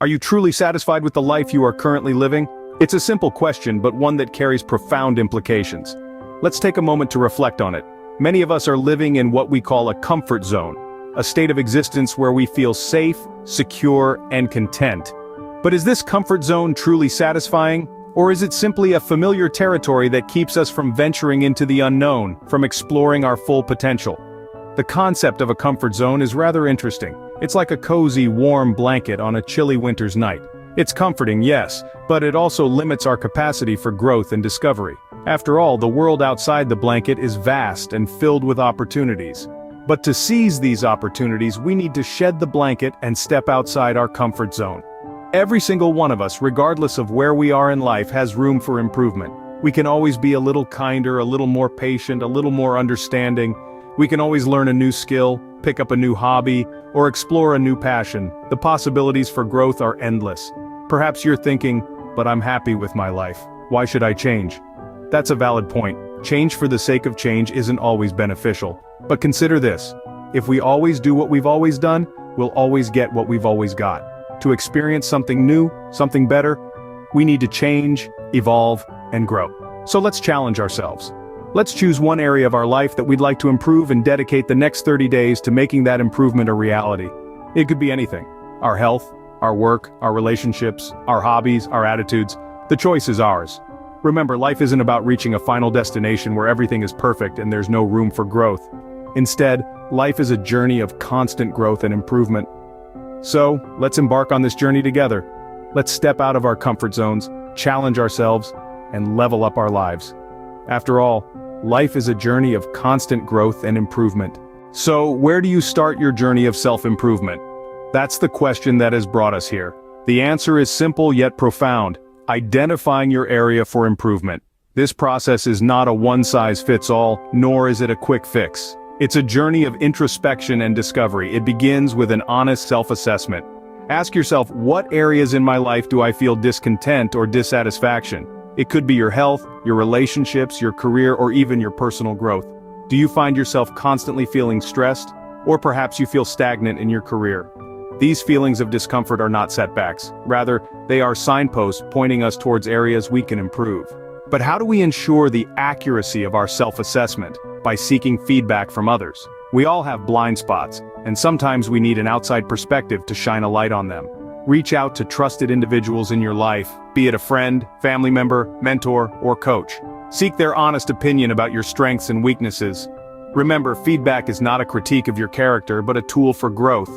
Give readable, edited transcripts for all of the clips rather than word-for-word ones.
Are you truly satisfied with the life you are currently living? It's a simple question, but one that carries profound implications. Let's take a moment to reflect on it. Many of us are living in what we call a comfort zone, a state of existence where we feel safe, secure, and content. But is this comfort zone truly satisfying? Or is it simply a familiar territory that keeps us from venturing into the unknown, from exploring our full potential? The concept of a comfort zone is rather interesting. It's like a cozy, warm blanket on a chilly winter's night. It's comforting, yes, but it also limits our capacity for growth and discovery. After all, the world outside the blanket is vast and filled with opportunities. But to seize these opportunities, we need to shed the blanket and step outside our comfort zone. Every single one of us, regardless of where we are in life, has room for improvement. We can always be a little kinder, a little more patient, a little more understanding. We can always learn a new skill, pick up a new hobby, or explore a new passion. The possibilities for growth are endless. Perhaps you're thinking, but I'm happy with my life. Why should I change? That's a valid point. Change for the sake of change isn't always beneficial. But consider this. If we always do what we've always done, we'll always get what we've always got. To experience something new, something better, we need to change, evolve, and grow. So let's challenge ourselves. Let's choose one area of our life that we'd like to improve and dedicate the next 30 days to making that improvement a reality. It could be anything. Our health, our work, our relationships, our hobbies, our attitudes. The choice is ours. Remember, life isn't about reaching a final destination where everything is perfect and there's no room for growth. Instead, life is a journey of constant growth and improvement. So, let's embark on this journey together. Let's step out of our comfort zones, challenge ourselves, and level up our lives. After all, life is a journey of constant growth and improvement. So, where do you start your journey of self-improvement? That's the question that has brought us here. The answer is simple yet profound: identifying your area for improvement. This process is not a one-size-fits-all, nor is it a quick fix. It's a journey of introspection and discovery. It begins with an honest self-assessment. Ask yourself, what areas in my life do I feel discontent or dissatisfaction? It could be your health, your relationships, your career, or even your personal growth. Do you find yourself constantly feeling stressed? Or perhaps you feel stagnant in your career? These feelings of discomfort are not setbacks. Rather, they are signposts pointing us towards areas we can improve. But how do we ensure the accuracy of our self-assessment? By seeking feedback from others. We all have blind spots, and sometimes we need an outside perspective to shine a light on them. Reach out to trusted individuals in your life, be it a friend, family member, mentor, or coach. Seek their honest opinion about your strengths and weaknesses. Remember, feedback is not a critique of your character, but a tool for growth.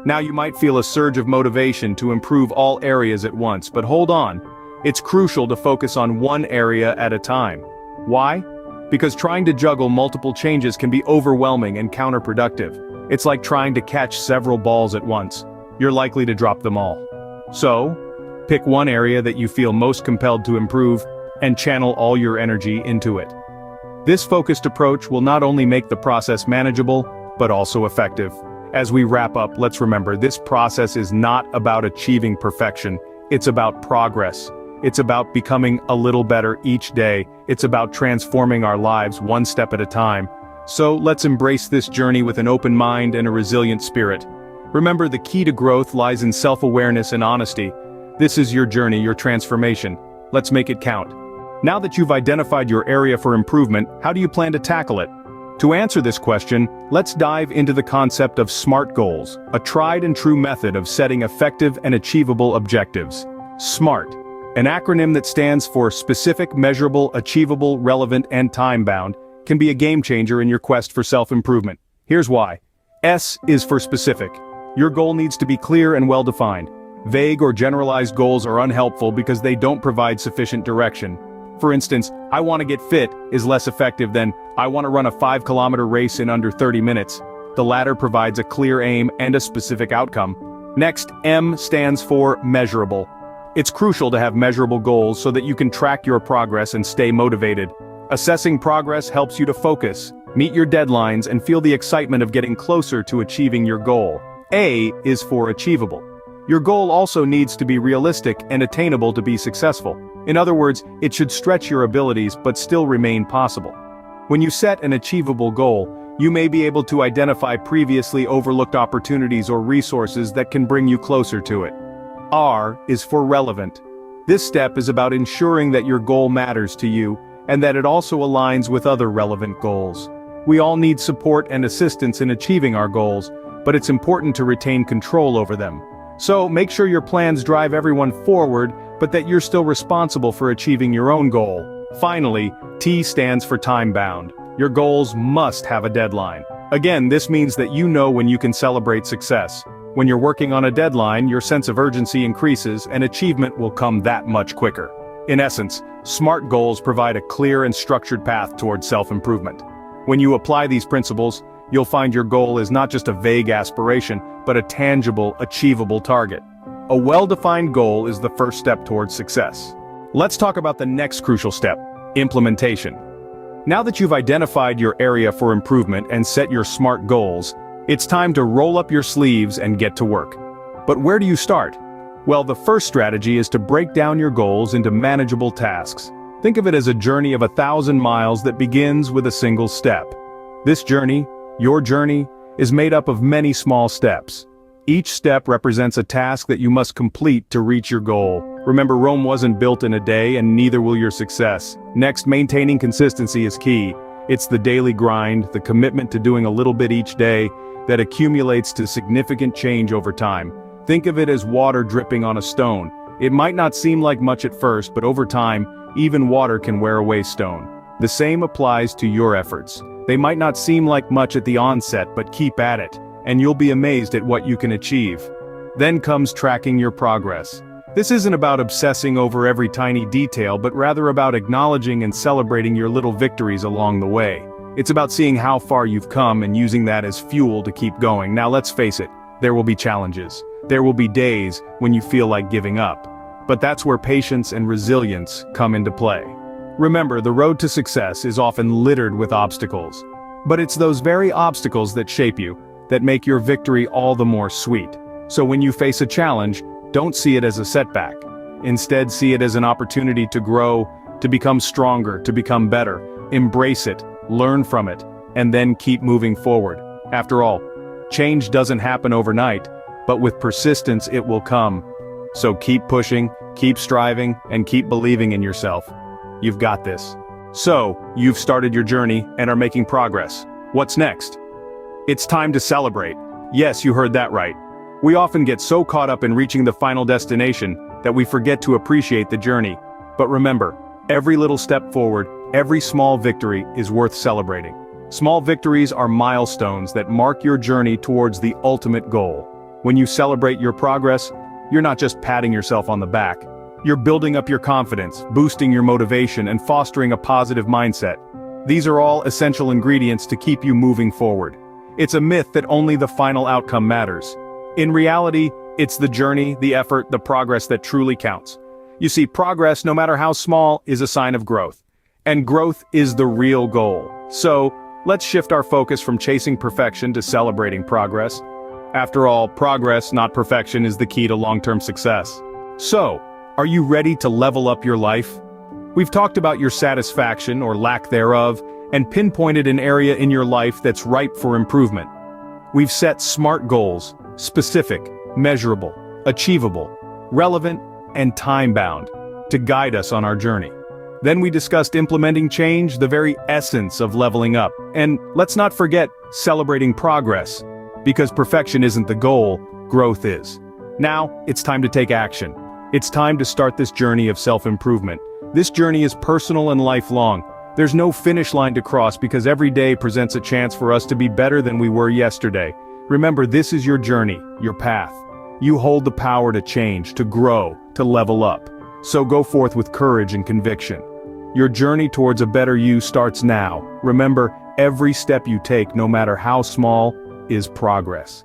Now you might feel a surge of motivation to improve all areas at once, but hold on. It's crucial to focus on one area at a time. Why? Because trying to juggle multiple changes can be overwhelming and counterproductive. It's like trying to catch several balls at once. You're likely to drop them all. So, pick one area that you feel most compelled to improve, and channel all your energy into it. This focused approach will not only make the process manageable, but also effective. As we wrap up, let's remember, this process is not about achieving perfection. It's about progress. It's about becoming a little better each day. It's about transforming our lives one step at a time. So let's embrace this journey with an open mind and a resilient spirit. Remember, the key to growth lies in self-awareness and honesty. This is your journey, your transformation. Let's make it count. Now that you've identified your area for improvement, how do you plan to tackle it? To answer this question, let's dive into the concept of SMART goals, a tried and true method of setting effective and achievable objectives. SMART, an acronym that stands for specific, measurable, achievable, relevant, and time-bound, can be a game-changer in your quest for self-improvement. Here's why. S is for specific. Your goal needs to be clear and well-defined. Vague or generalized goals are unhelpful because they don't provide sufficient direction. For instance, I want to get fit is less effective than I want to run a 5-kilometer race in under 30 minutes. The latter provides a clear aim and a specific outcome. Next, M stands for measurable. It's crucial to have measurable goals so that you can track your progress and stay motivated. Assessing progress helps you to focus, meet your deadlines, and feel the excitement of getting closer to achieving your goal. A is for achievable. Your goal also needs to be realistic and attainable to be successful. In other words, it should stretch your abilities but still remain possible. When you set an achievable goal, you may be able to identify previously overlooked opportunities or resources that can bring you closer to it. R is for relevant. This step is about ensuring that your goal matters to you, and that it also aligns with other relevant goals. We all need support and assistance in achieving our goals, but it's important to retain control over them. So make sure your plans drive everyone forward, but that you're still responsible for achieving your own goal. Finally, T stands for time-bound. Your goals must have a deadline. Again, this means that you know when you can celebrate success. When you're working on a deadline, your sense of urgency increases and achievement will come that much quicker. In essence, SMART goals provide a clear and structured path towards self-improvement. When you apply these principles, you'll find your goal is not just a vague aspiration, but a tangible, achievable target. A well-defined goal is the first step towards success. Let's talk about the next crucial step, implementation. Now that you've identified your area for improvement and set your SMART goals, it's time to roll up your sleeves and get to work. But where do you start? Well, the first strategy is to break down your goals into manageable tasks. Think of it as a journey of 1,000 miles that begins with a single step. This journey, your journey, is made up of many small steps. Each step represents a task that you must complete to reach your goal. Remember, Rome wasn't built in a day, and neither will your success. Next, maintaining consistency is key. It's the daily grind, the commitment to doing a little bit each day, that accumulates to significant change over time. Think of it as water dripping on a stone. It might not seem like much at first, but over time, even water can wear away stone. The same applies to your efforts. They might not seem like much at the onset, but keep at it, and you'll be amazed at what you can achieve. Then comes tracking your progress. This isn't about obsessing over every tiny detail, but rather about acknowledging and celebrating your little victories along the way. It's about seeing how far you've come and using that as fuel to keep going. Now let's face it, there will be challenges. There will be days when you feel like giving up. But that's where patience and resilience come into play. Remember, the road to success is often littered with obstacles. But it's those very obstacles that shape you, that make your victory all the more sweet. So when you face a challenge, don't see it as a setback. Instead, see it as an opportunity to grow, to become stronger, to become better. Embrace it, learn from it, and then keep moving forward. After all, change doesn't happen overnight, but with persistence it will come. So keep pushing, keep striving, and keep believing in yourself. You've got this. So, you've started your journey and are making progress. What's next? It's time to celebrate. Yes, you heard that right. We often get so caught up in reaching the final destination that we forget to appreciate the journey. But remember, every little step forward, every small victory is worth celebrating. Small victories are milestones that mark your journey towards the ultimate goal. When you celebrate your progress, you're not just patting yourself on the back. You're building up your confidence, boosting your motivation, and fostering a positive mindset. These are all essential ingredients to keep you moving forward. It's a myth that only the final outcome matters. In reality, it's the journey, the effort, the progress that truly counts. You see, progress, no matter how small, is a sign of growth. And growth is the real goal. So, let's shift our focus from chasing perfection to celebrating progress. After all, progress, not perfection, is the key to long-term success. So, are you ready to level up your life? We've talked about your satisfaction, or lack thereof, and pinpointed an area in your life that's ripe for improvement. We've set SMART goals, specific, measurable, achievable, relevant, and time-bound, to guide us on our journey. Then we discussed implementing change, the very essence of leveling up. And let's not forget celebrating progress, because perfection isn't the goal, growth is. Now, it's time to take action. It's time to start this journey of self-improvement. This journey is personal and lifelong. There's no finish line to cross because every day presents a chance for us to be better than we were yesterday. Remember, this is your journey, your path. You hold the power to change, to grow, to level up. So go forth with courage and conviction. Your journey towards a better you starts now. Remember, every step you take, no matter how small, is progress.